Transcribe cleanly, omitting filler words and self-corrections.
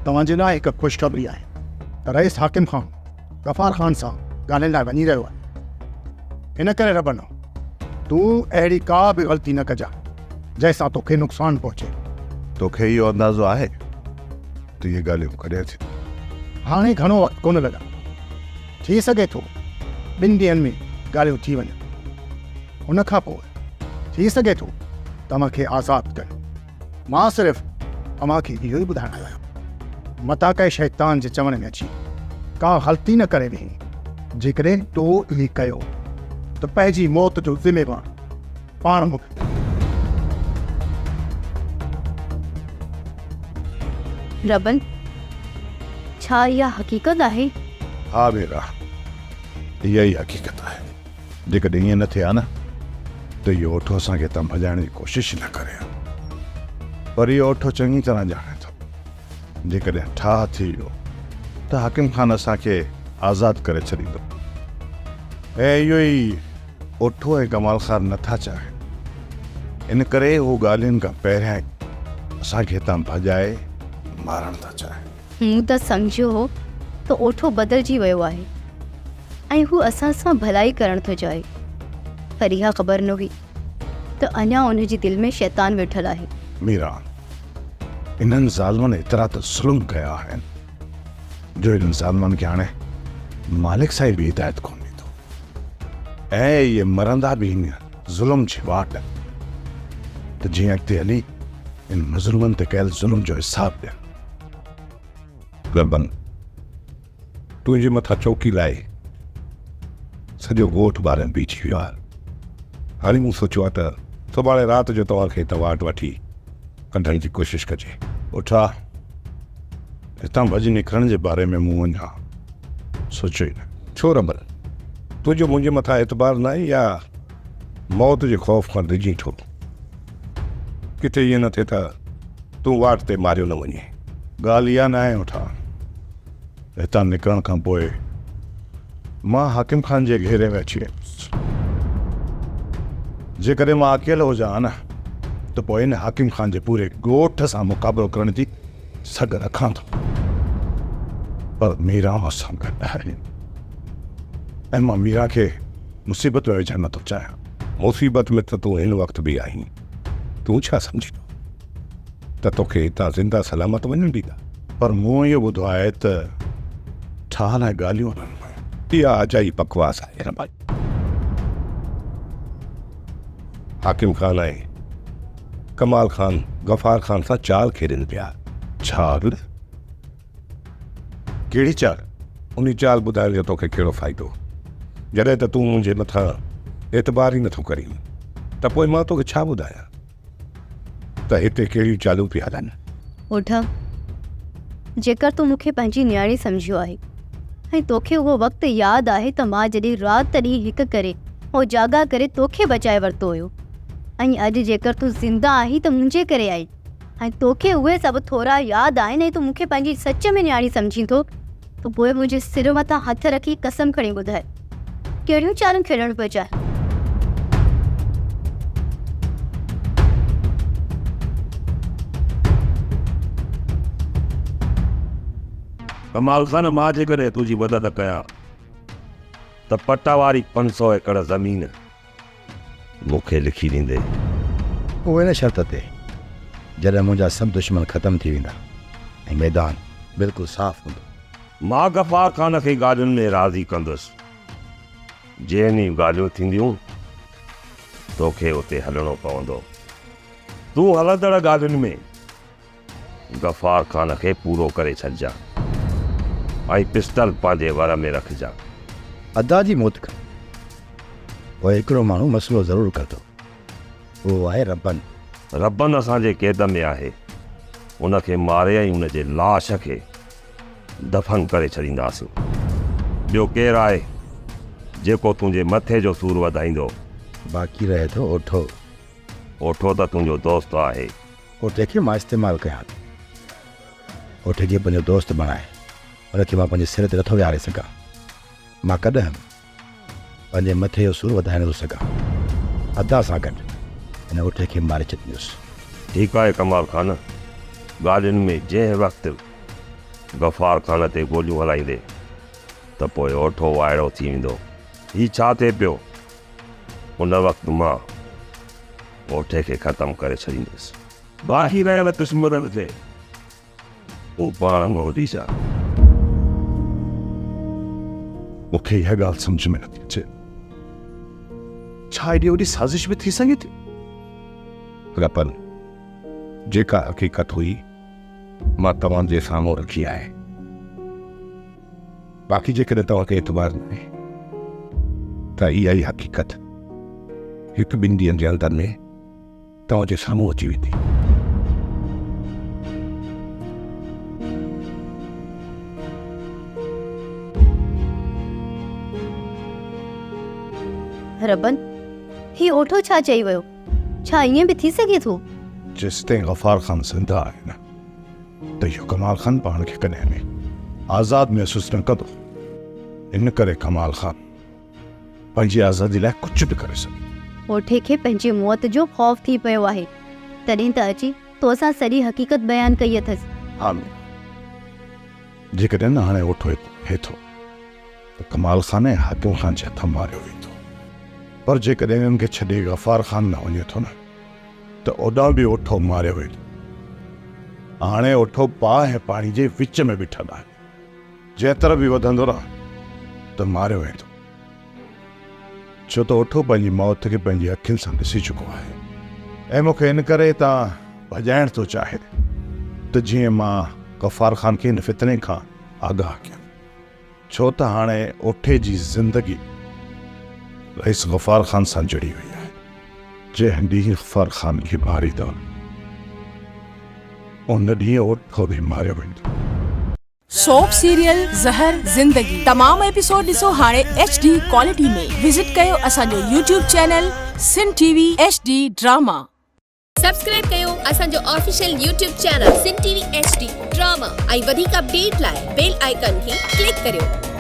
तव्हांजे लाइ हिकु ख़ुशख़बरी आहे त रईस हाकिम खान गफ़ार ख़ान सां ॻाल्हाइण लाइ वञी रहियो आहे। हिन करे रबन तूं अहिड़ी का बि ग़लती न कजां जंहिंसां तोखे नुक़सानु पहुचे। तोखे इहो अंदाज़ो आहे त इहे ॻाल्हियूं कॾहिं थी? हाणे घणो वक़्तु कोन लॻा, थी सघे थो 2 ॾींहंनि में ॻाल्हियूं थी वञनि। उन खां पोइ थी सघे थो तव्हांखे आज़ादु कनि। मां सिर्फ़ु तव्हांखे इहो ई ॿुधाइण आयो आहियां। मता कंहिं शैतान जे चवण में अची का ग़लती न करे वेही। जेकॾहिं तो इहे कयो त पंहिंजी मौत जो ज़िम्मेवार पाण मूंखे। रबन, छा इहा हक़ीक़त आहे? हा मेरा, इहा ई हक़ीक़त आहे। जेकॾहिं ईअं न थिए हा न त इहो ओठो असांखे हितां भॼाइण जी कोशिशि न करे, पर इहो ओठो चङी तरह ॼाणे थो। जेकॾहिं ठाह थी वियो त हाकिम ख़ान असांखे आज़ादु करे छॾींदो। ऐं इहो ई ओठो ऐं कमाल ख़ान नथा चाहिनि, इन करे उहो ॻाल्हियुनि खां पहिरियां ई असांखे हितां भॼाए मारणु था चाहिनि। मूं त सम्झियो हो त ओठो बदिलजी वियो आहे ऐं हू असां सां भलाई करणु थो चाहे, पर इहा ख़बर न हुई त अञा उन जी दिलि में शैतान वेठल आहे। मीरा, इन्हनि ज़ालमनि एतिरा त ज़ुल्म कया आहिनि जो इन्हनि ज़ालमनि खे हाणे मालिक सां बि हिदायत कोन ॾींदो, ऐं इहे मरंदा बि हिन ज़ुल्म जी वाट त जीअं अॻिते हली इन मुज़लमनि ते कयल ज़ुल्म जो हिसाबु ॾियनि। रबन, तुंहिंजे मथां चौकी लाइ सॼो ॻोठ ॿारनि बीठी वियो आहे। हाणे मूं सोचियो आहे त सुभाणे राति जो तव्हांखे हितां वाट वठी कढण जी कोशिशि कजे। उठा, हितां भॼी निकिरण जे बारे में मूं अञा सोचियो ई न। छो रबन, तुंहिंजो मुंहिंजे मथां एतबार न आहे या मौत जे ख़ौफ़ खां डिॼी ठो? किथे ईअं न थिए त तूं वाट ते मारियो न वञे। ॻाल्हि इहा न आहे। उठा, हितां निकिरण खां पोइ मां हाकिम ख़ान जे घेरे में अची वियुसि। जेकॾहिं मां अकेलो हुजां न त पोइ इन हाकिम ख़ान जे पूरे ॻोठ सां मुक़ाबिलो करण जी सघ रखां थो, पर मीरा सां गॾु आहे ऐं मां मीरा खे मुसीबत में विझणु नथो चाहियां। मुसीबत में त तूं हिन वक़्तु बि आहीं। तूं छा सम्झी त तोखे हितां ज़िंदा सलामत वञणु ॾींदा? पर मूं इहो ॿुधो आहे त ठाह लाइ ॻाल्हियूं इहा अजाई बकवास आहे। न भाई, हाकिम ख़ान ऐं कमाल ख़ान गफ़ार ख़ान सां चाल खेॾनि पिया। चाल? कहिड़ी चाल? उन चाल ॿुधाइण जो तोखे कहिड़ो फ़ाइदो जॾहिं त तूं मुंहिंजे मथां एतबार ई नथो करीं? त पोइ मां तोखे छा ॿुधायां त हिते कहिड़ियूं चालूं पिया हलनि? ओठा, जेकर तूं मूंखे पंहिंजी न्याणी सम्झियो आहे ऐं तोखे उहो वक़्तु यादि आहे त मां जॾहिं राति ॾींहुं हिकु करे ऐं जागा करे तोखे बचाए वरितो हुयो, ऐं अॼु जेकर तूं ज़िंदा आहीं त मुंहिंजे करे आई ऐं तोखे उहे सभु थोरा यादि आहिनि ऐं तूं मूंखे पंहिंजी सच में न्याणी सम्झी थो, त पोइ मुंहिंजे सिर मथां हथ रखी कसम खणी ॿुधाए कहिड़ियूं चालूं खेॾणु पियो चाहे? कमाल ख़ान, मां जेकॾहिं तुंहिंजी मदद कयां त पटा वारी 500 एकड़ ज़मीन मूंखे लिखी ॾींदे। उहे न शर्त ते जॾहिं मुंहिंजा सभु दुश्मन ख़तमु थी वेंदा ऐं मैदान बिल्कुलु साफ़ हूंदो। मां गफ़ार ख़ान खे ॻाल्हियुनि में राज़ी कंदुसि। जंहिं ॻाल्हियूं थींदियूं तोखे उते हलणो पवंदो। तूं हलंदड़ ॻाल्हियुनि में गफ़ार ख़ान खे पूरो करे छॾिजां ऐं पिस्टल पंहिंजे वर में रखिजां। अदा जी मौत खां पोइ हिकिड़ो माण्हू मसइलो ज़रूरु कंदो, उहो आहे रबन। रबन असांजे क़ैद में आहे। उनखे मारे ऐं उनजे लाश खे दफ़न करे छॾींदासीं। ॿियो केरु आहे जेको तुंहिंजे मथे जो सूरु वधाईंदो? बाक़ी रहे थो ओठो। ओठो त तुंहिंजो दोस्त आहे। ओठे खे मां इस्तेमालु कयां थो। ओठे खे पंहिंजो दोस्त बणाए उनखे मां पंहिंजे सिर ते नथो विहारे सघां। मां कॾहिं पंहिंजे मथे जो सूरु वधाए नथो सघां। अदा सां गॾु हिन ओठे खे मारे छॾींदुसि। ठीकु आहे कमाल ख़ान, ॻाल्हियुनि में जंहिं वक़्तु गफ़ार खान ते गोलियूं हलाईंदे त पोइ ओठो वाइड़ो थी वेंदो। ही छा थिए पियो? उन वक़्तु मां ओठे खे ख़तमु करे छॾींदुसि। बाक़ी रहियल दुश्मन खे हू पाण मोड़ी छा। मूंखे इहा ॻाल्हि सम्झ में नथी अचे। छा एॾी वॾी साज़िश बि थी सघे थी? रपन, जेका हक़ीक़त हुई मां तव्हांजे साम्हूं रखी आहे। बाक़ी जेकॾहिं तव्हांखे एतबार न आहे त इहा ई हक़ीक़त हिकु ॿिनि ॾींहंनि जे अंदरि में तव्हांजे साम्हूं अची वेंदी। रबन, ही ओठो छा चई वियो? छा ईअं बि थी सघे थो? जेसिताईं गफ़ार ख़ान ज़िंदा आहे न त इहो कमाल ख़ान पाण खे कॾहिं बि आज़ादु महसूसु न कंदो। इन करे कमाल ख़ान पंहिंजी आज़ादी लाइ कुझु बि करे सघे। ओठे खे पंहिंजी मौत जो ख़ौफ़ थी पियो आहे, तॾहिं त अची तोसां सॼी हक़ीक़त बयानु कई अथसि। हा, जेकॾहिं न हाणे ओठो हे थो त कमाल ख़ान ऐं हाकिम ख़ान जे हथ मारियो वेंदो। पर जेकॾहिं इन्हनि खे छॾे गफ़ार ख़ान न वञे थो न त ओॾां बि ओठो मारियो वेंदो। हाणे ओठो पाउ ऐं पाणी जे विच में बीठल आहे। जंहिं तरफ़ बि वधंदो न त मारियो वेंदो, छो त ओठो पंहिंजी मौत खे पंहिंजी अखियुनि सां ॾिसी चुको आहे। ऐं मूंखे इन करे तां भॼाइण थो चाहे त जीअं मां गफ़ार ख़ान खे हिन फितने खां आगाह कयां, छो त हाणे ओठे जी ज़िंदगी रईस गफ़ार ख़ान सां जुड़ी हुई आहे। जंहिं ॾींहुं गफ़ार ख़ान खे मारींदा उन ॾींहुं ओठो बि मारियो वेंदो। सोप सीरियल ज़हर ज़िंदगी तमाम एपिसोड ॾिसो हाणे HD क्वालिटी में। विजिट कयो असांजो YouTube चैनल सिन TV HD ड्रामा। सब्सक्राइब कयो असांजो ऑफिशियल YouTube चैनल सिन TV HD ड्रामा ऐं वधीक अपडेट लाइ बेल आइकन खे क्लिक करियो।